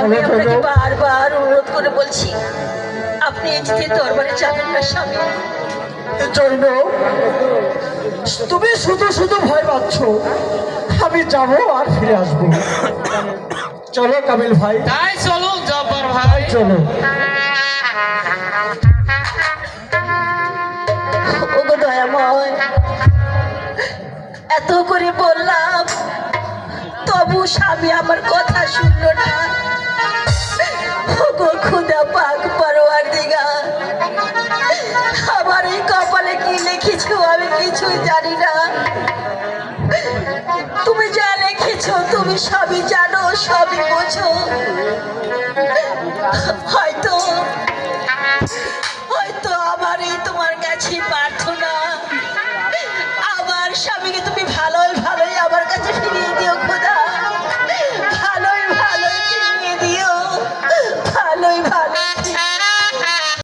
আমি আপনাকে বারবার অনুরোধ করে বলছি, আপনি এই চিঠির দরবারে যাবেন না স্বামী। জৈন, তুমি শুধু শুধু ভয় পাচ্ছ। আমি যাবো আর ফিরে আসবো। চলো কাবিল ভাই, তাই চলো জব্বার ভাই, চলো। ওগো দয়াময়, এত করে বললাম তবু স্বামী আমার কথা শুনলো না। ওগো খুদা পাক পরওয়ারদিগার, আমার এই কপালে কি লিখেছো আমি কিছুই জানি না। তুমি যা লিখেছো তুমি সবই জানো, সবই বোঝো। হয়তো